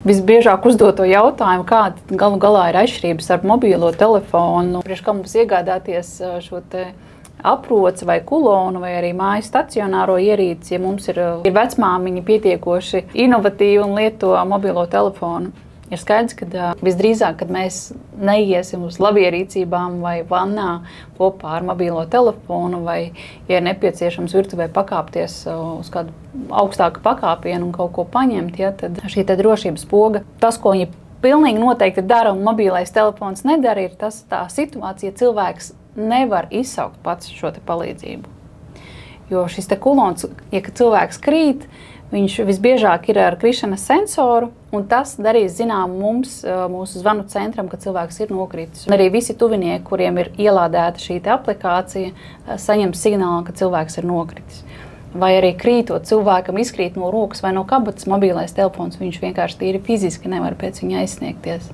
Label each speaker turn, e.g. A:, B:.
A: Visbiežāk uzdoto jautājumu, kāda galu galā ir atšķirības ar mobilo telefonu, priekš kā mums iegādāties šo te aproci vai kulonu vai arī mājas stacionāro ierīci, ja mums ir vecmāmiņi pietiekoši inovatīvi un lieto mobilo telefonu. Ir skaidrs, ka visdrīzāk, kad mēs neiesim uz labierīcībām vai vannā kopā ar mobilo telefonu, vai, ja ir nepieciešams virtuvē pakāpties uz kādu augstāku pakāpienu un kaut ko paņemt, ja, tad šī drošības poga, tas, ko viņi pilnīgi noteikti dara un mobilais telefons nedara, ir tā situācija, cilvēks nevar izsaukt pats šo te palīdzību. Jo šis te kulons, ja cilvēks krīt, viņš visbiežāk ir ar krišanas sensoru, un tas darīs zinām mums, mūsu zvanu centram, ka cilvēks ir nokritis. Un arī visi tuvinieki, kuriem ir ielādēta šī aplikācija, saņem signālu, ka cilvēks ir nokritis. Vai arī krītot cilvēkam izkrīt no rokas vai no kabatas mobilais telefons, viņš vienkārši tīri fiziski nevar pēc viņa aizsniegties.